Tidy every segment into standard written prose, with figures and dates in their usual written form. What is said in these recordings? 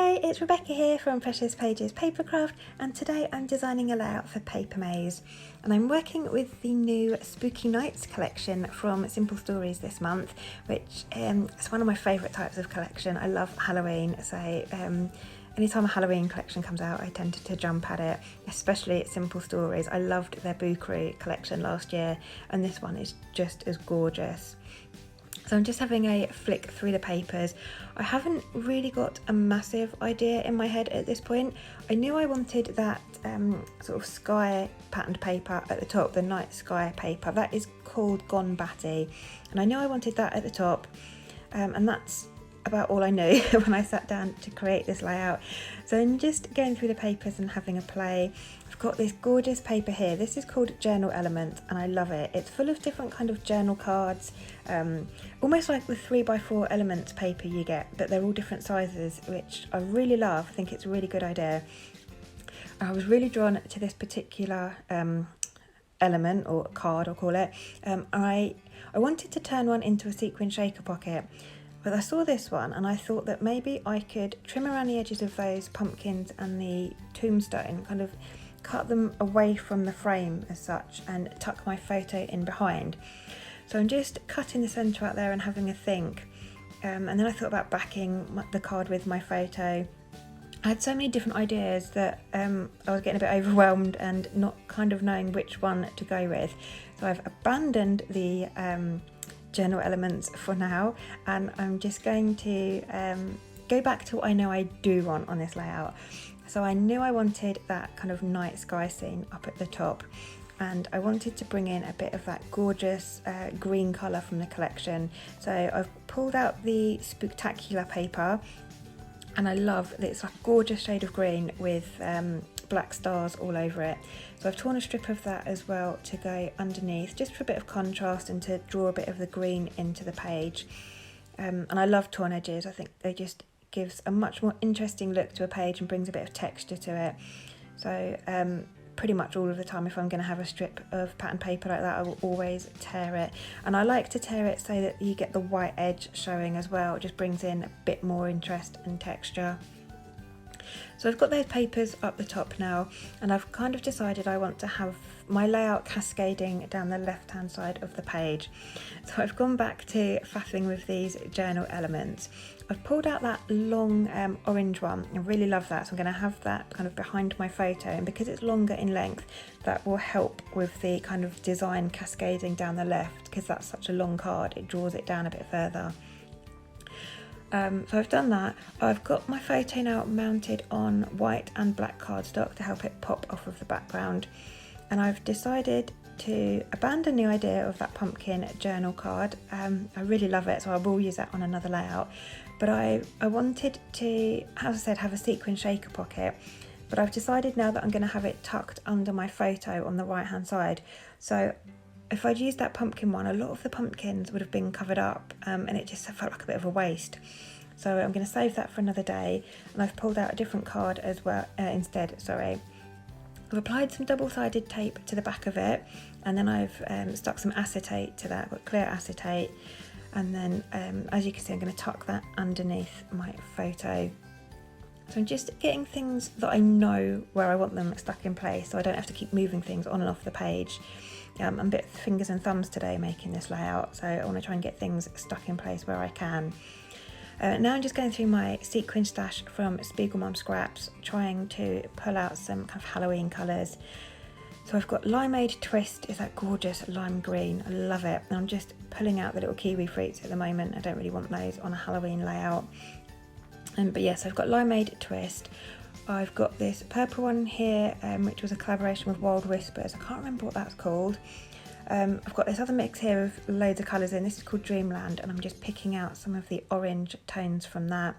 Hi, it's Rebecca here from Precious Pages Papercraft, and today I'm designing a layout for Papermaze, and I'm working with the new Spooky Nights collection from Simple Stories this month, which is one of my favourite types of collection. I love Halloween, so anytime a Halloween collection comes out I tend to jump at it, especially at Simple Stories. I loved their Bookery collection last year and this one is just as gorgeous. So I'm just having a flick through the papers. I haven't really got a massive idea in my head at this point. I knew I wanted that sort of sky patterned paper at the top, the night sky paper. That is called Gone Batty. And I knew I wanted that at the top. And that's about all I knew when I sat down to create this layout. So I'm just going through the papers and having a play. I've got this gorgeous paper here. This is called Journal Element and I love it. It's full of different kind of journal cards, almost like the 3x4 Elements paper you get, but they're all different sizes, which I really love. I think it's a really good idea. I was really drawn to this particular element or card, I'll call it. I wanted to turn one into a sequin shaker pocket. But I saw this one and I thought that maybe I could trim around the edges of those pumpkins and the tombstone, kind of cut them away from the frame as such and tuck my photo in behind. So I'm just cutting the centre out there and having a think. And then I thought about backing the card with my photo. I had so many different ideas that I was getting a bit overwhelmed and not kind of knowing which one to go with. So I've abandoned the Journal Elements for now, and I'm just going to go back to what I know I do want on this layout. So I knew I wanted that kind of night sky scene up at the top, and I wanted to bring in a bit of that gorgeous green colour from the collection. So I've pulled out the Spooktacular paper, and I love that it's a gorgeous shade of green with black stars all over it. So I've torn a strip of that as well to go underneath, just for a bit of contrast and to draw a bit of the green into the page. And I love torn edges. I think they just gives a much more interesting look to a page and brings a bit of texture to it. So pretty much all of the time, if I'm going to have a strip of pattern paper like that, I will always tear it. And I like to tear it so that you get the white edge showing as well. It just brings in a bit more interest and texture. So I've got those papers up the top now, and I've kind of decided I want to have my layout cascading down the left hand side of the page. So I've gone back to faffing with these journal elements. I've pulled out that long orange one. I really love that, so I'm going to have that kind of behind my photo, and because it's longer in length, that will help with the kind of design cascading down the left, because that's such a long card, it draws it down a bit further. So I've done that. I've got my photo now mounted on white and black cardstock to help it pop off of the background, and I've decided to abandon the idea of that pumpkin journal card. I really love it, so I will use that on another layout, but I wanted to, as I said, have a sequin shaker pocket, but I've decided now that I'm going to have it tucked under my photo on the right hand side. So if I'd used that pumpkin one, a lot of the pumpkins would have been covered up, and it just felt like a bit of a waste. So I'm going to save that for another day, and I've pulled out a different card as well instead. I've applied some double-sided tape to the back of it, and then I've stuck some acetate to that. I've got clear acetate, and then as you can see, I'm going to tuck that underneath my photo. So I'm just getting things that I know where I want them stuck in place, so I don't have to keep moving things on and off the page. I'm a bit fingers and thumbs today making this layout, so I want to try and get things stuck in place where I can. Now I'm just going through my sequin stash from Spiegelmom Scraps, trying to pull out some kind of Halloween colours. So I've got Limeade Twist, is that gorgeous lime green, I love it. And I'm just pulling out the little kiwi fruits at the moment. I don't really want those on a Halloween layout. But yes, I've got Limeade Twist. I've got this purple one here, which was a collaboration with Wild Whispers. I can't remember what that's called. I've got this other mix here of loads of colours in. This is called Dreamland, and I'm just picking out some of the orange tones from that.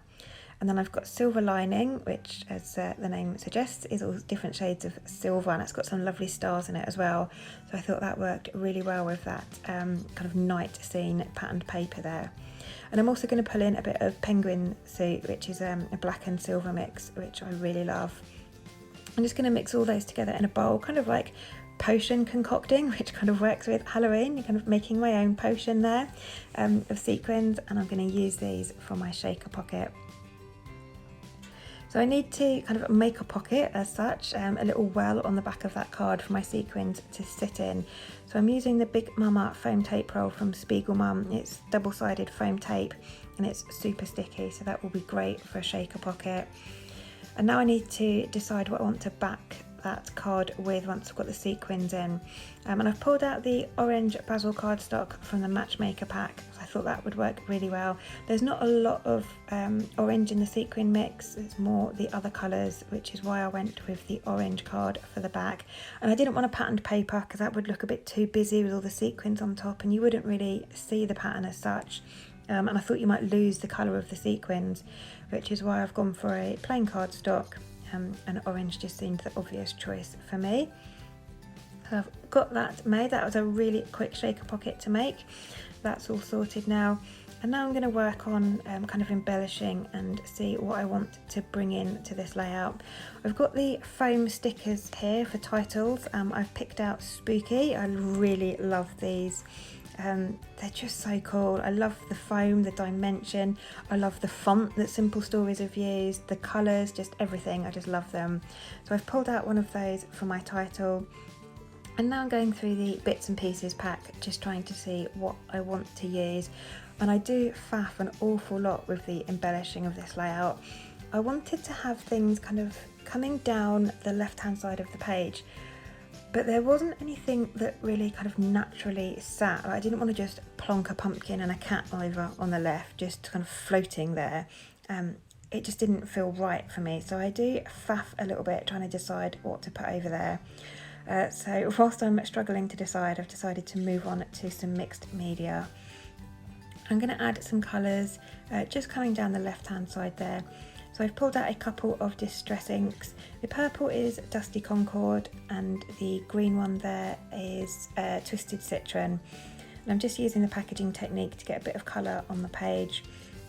And then I've got Silver Lining, which, as the name suggests, is all different shades of silver, and it's got some lovely stars in it as well. So I thought that worked really well with that kind of night scene patterned paper there. And I'm also going to pull in a bit of Penguin Suit, which is a black and silver mix, which I really love. I'm just going to mix all those together in a bowl, kind of like potion concocting, which kind of works with Halloween. Kind of making my own potion there of sequins, and I'm going to use these for my shaker pocket. So I need to kind of make a pocket as such, a little well on the back of that card for my sequins to sit in. So I'm using the Big Mama foam tape roll from Spiegelmum. It's double-sided foam tape and it's super sticky, so that will be great for a shaker pocket. And now I need to decide what I want to back that card with once I've got the sequins in. And I've pulled out the orange basil cardstock from the Matchmaker pack. So I thought that would work really well. There's not a lot of orange in the sequin mix, it's more the other colours, which is why I went with the orange card for the back. And I didn't want a patterned paper because that would look a bit too busy with all the sequins on top and you wouldn't really see the pattern as such. And I thought you might lose the colour of the sequins, which is why I've gone for a plain cardstock, and orange just seemed the obvious choice for me. So I've got that made. That was a really quick shaker pocket to make. That's all sorted now. And now I'm going to work on kind of embellishing and see what I want to bring in to this layout. I've got the foam stickers here for titles. I've picked out Spooky. I really love these. They're just so cool. I love the foam, the dimension. I love the font that Simple Stories have used, the colours, just everything. I just love them. So I've pulled out one of those for my title. And now I'm going through the bits and pieces pack, just trying to see what I want to use. And I do faff an awful lot with the embellishing of this layout. I wanted to have things kind of coming down the left-hand side of the page, but there wasn't anything that really kind of naturally sat. I didn't want to just plonk a pumpkin and a cat over on the left, just kind of floating there. It just didn't feel right for me. So I do faff a little bit trying to decide what to put over there. So whilst I'm struggling to decide, I've decided to move on to some mixed media. I'm going to add some colours just coming down the left hand side there. So I've pulled out a couple of distress inks. The purple is Dusty Concord and the green one there is Twisted Citron. And I'm just using the packaging technique to get a bit of colour on the page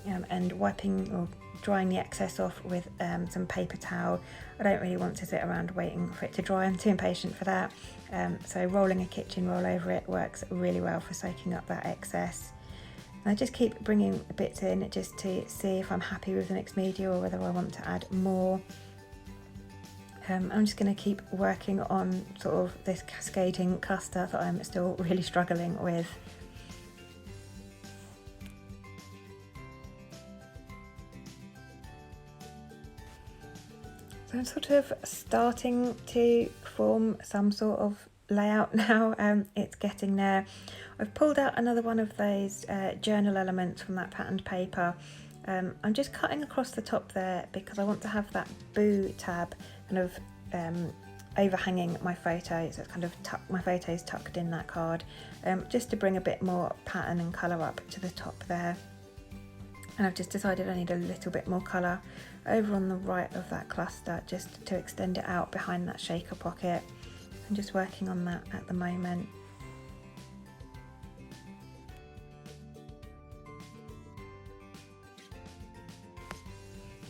and wiping or drying the excess off with some paper towel. I don't really want to sit around waiting for it to dry, I'm too impatient for that. So rolling a kitchen roll over it works really well for soaking up that excess. And I just keep bringing bits in just to see if I'm happy with the mixed media or whether I want to add more. I'm just going to keep working on sort of this cascading cluster that I'm still really struggling with. So I'm sort of starting to form some sort of layout now. It's getting there. I've pulled out another one of those journal elements from that patterned paper. I'm just cutting across the top there because I want to have that boo tab kind of overhanging my photo, so it's kind of my photos tucked in that card, just to bring a bit more pattern and colour up to the top there. And I've just decided I need a little bit more colour over on the right of that cluster just to extend it out behind that shaker pocket. I'm just working on that at the moment.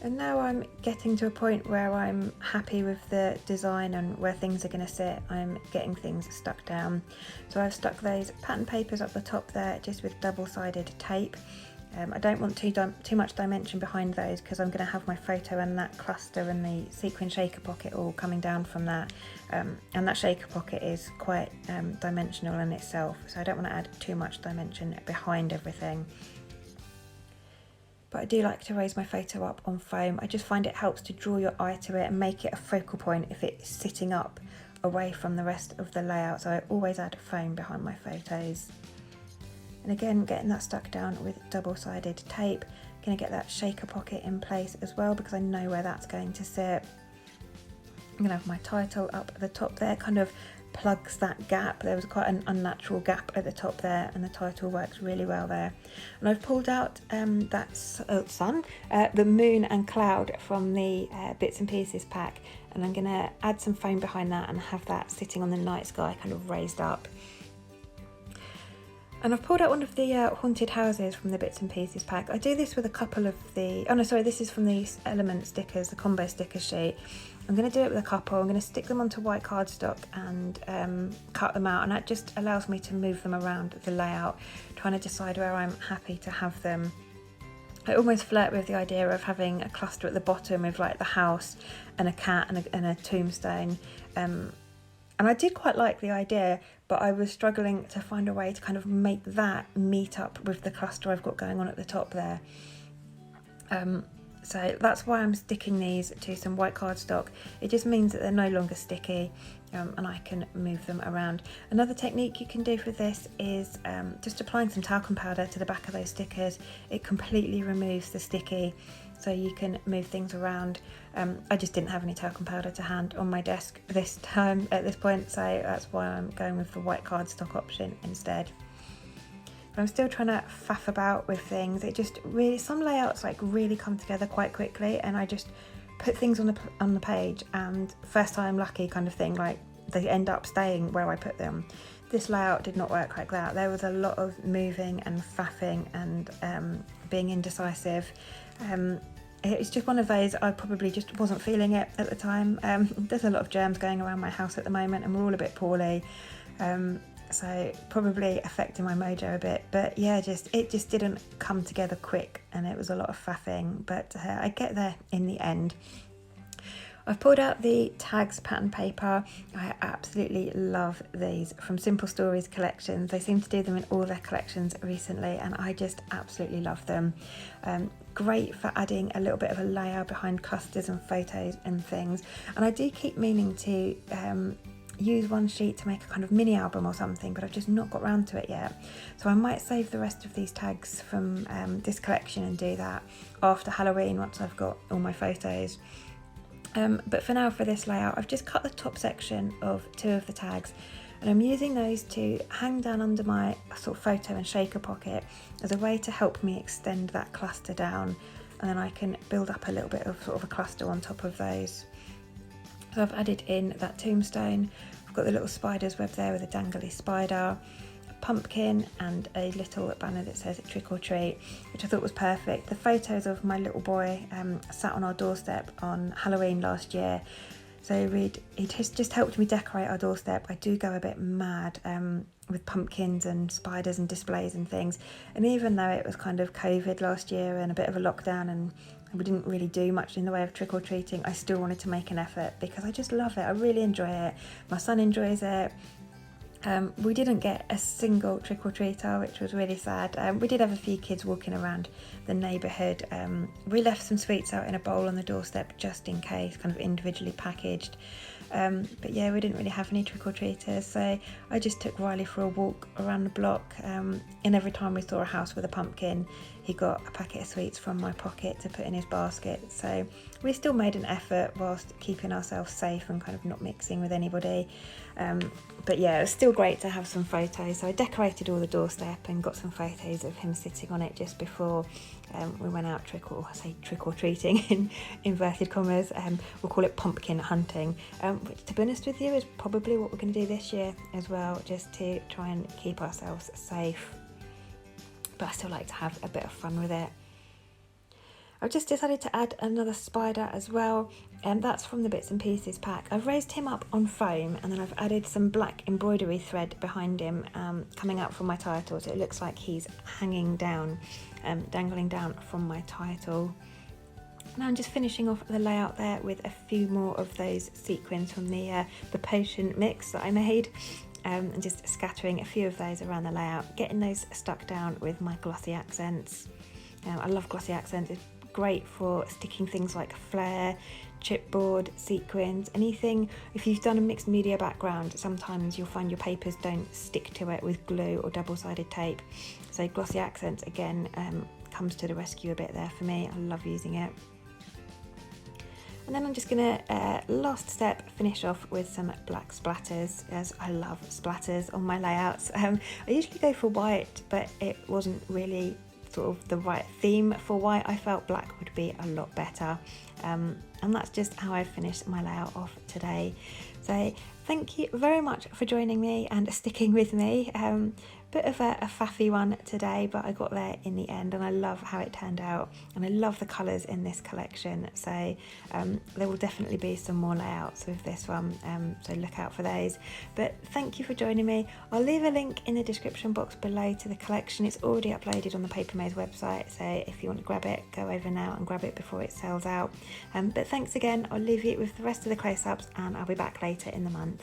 And now I'm getting to a point where I'm happy with the design and where things are going to sit. I'm getting things stuck down. So I've stuck those pattern papers up the top there just with double-sided tape. I don't want too much dimension behind those because I'm going to have my photo and that cluster and the sequin shaker pocket all coming down from that. And that shaker pocket is quite dimensional in itself, so I don't want to add too much dimension behind everything. But I do like to raise my photo up on foam. I just find it helps to draw your eye to it and make it a focal point if it's sitting up away from the rest of the layout. So I always add foam behind my photos. And again, getting that stuck down with double-sided tape. Going to get that shaker pocket in place as well because I know where that's going to sit. I'm going to have my title up at the top there, kind of plugs that gap. There was quite an unnatural gap at the top there and the title works really well there. And I've pulled out the moon and cloud from the bits and pieces pack, and I'm going to add some foam behind that and have that sitting on the night sky kind of raised up. And I've pulled out one of the haunted houses from the bits and pieces pack. I do this with a couple of the, this is from the element stickers, the combo sticker sheet. I'm going to do it with a couple. I'm going to stick them onto white cardstock and cut them out, and that just allows me to move them around the layout, trying to decide where I'm happy to have them. I almost flirt with the idea of having a cluster at the bottom with like the house and a cat and a tombstone. And I did quite like the idea, but I was struggling to find a way to kind of make that meet up with the cluster I've got going on at the top there. So that's why I'm sticking these to some white cardstock. It just means that they're no longer sticky, and I can move them around. Another technique you can do for this is just applying some talcum powder to the back of those stickers. It completely removes the sticky, so you can move things around. I just didn't have any talcum powder to hand on my desk this time at this point, so that's why I'm going with the white cardstock option instead. I'm still trying to faff about with things. It just really, some layouts like really come together quite quickly, and I just put things on the page, and first time lucky kind of thing, like they end up staying where I put them. This layout did not work like that. There was a lot of moving and faffing and being indecisive. It's just one of those, I probably just wasn't feeling it at the time. There's a lot of germs going around my house at the moment, and we're all a bit poorly. So probably affecting my mojo a bit, but yeah, it just didn't come together quick, and it was a lot of faffing, but I get there in the end. I've pulled out the tags pattern paper. I absolutely love these from Simple Stories collections. They seem to do them in all their collections recently, and I just absolutely love them. Great for adding a little bit of a layer behind clusters and photos and things, and I do keep meaning to use one sheet to make a kind of mini album or something, but I've just not got round to it yet. So I might save the rest of these tags from this collection and do that after Halloween once I've got all my photos. But for now, for this layout, I've just cut the top section of 2 of the tags, and I'm using those to hang down under my sort of photo and shaker pocket as a way to help me extend that cluster down, and then I can build up a little bit of sort of a cluster on top of those. So I've added in that tombstone. I've got the little spider's web there with a dangly spider, a pumpkin, and a little banner that says trick or treat, which I thought was perfect. The photos of my little boy sat on our doorstep on Halloween last year, so it has just helped me decorate our doorstep. I do go a bit mad with pumpkins and spiders and displays and things, and even though it was kind of COVID last year and a bit of a lockdown and we didn't really do much in the way of trick-or-treating, I still wanted to make an effort because I just love it. I really enjoy it. My son enjoys it. We didn't get a single trick-or-treater, which was really sad. We did have a few kids walking around the neighbourhood. We left some sweets out in a bowl on the doorstep just in case, kind of individually packaged. But yeah, we didn't really have any trick-or-treaters, so I just took Riley for a walk around the block, and every time we saw a house with a pumpkin, he got a packet of sweets from my pocket to put in his basket. So we still made an effort whilst keeping ourselves safe and kind of not mixing with anybody. But yeah, it was still great to have some photos. So I decorated all the doorstep and got some photos of him sitting on it just before we went out trick-or-treating in inverted commas. We'll call it pumpkin hunting, which, to be honest with you, is probably what we're going to do this year as well, just to try and keep ourselves safe. But I still like to have a bit of fun with it. I've just decided to add another spider as well, and that's from the Bits and Pieces pack. I've raised him up on foam, and then I've added some black embroidery thread behind him, coming out from my title, so it looks like he's hanging down, dangling down from my title. Now I'm just finishing off the layout there with a few more of those sequins from the potion mix that I made. And just scattering a few of those around the layout, getting those stuck down with my glossy accents. I love glossy accents. It's great for sticking things like flare, chipboard, sequins, anything. If you've done a mixed media background, sometimes you'll find your papers don't stick to it with glue or double-sided tape. So glossy accents again comes to the rescue a bit there for me. I love using it. And then I'm just going to, last step, finish off with some black splatters, as I love splatters on my layouts. I usually go for white, but it wasn't really sort of the right theme for white. I felt black would be a lot better. And that's just how I finished my layout off today. So thank you very much for joining me and sticking with me. bit of a faffy one today, but I got there in the end and I love how it turned out, and I love the colours in this collection. So there will definitely be some more layouts with this one, so look out for those. But thank you for joining me. I'll leave a link in the description box below to the collection. It's already uploaded on the Papermaze website, so if you want to grab it, go over now and grab it before it sells out. But thanks again. I'll leave you with the rest of the close-ups and I'll be back later in the month.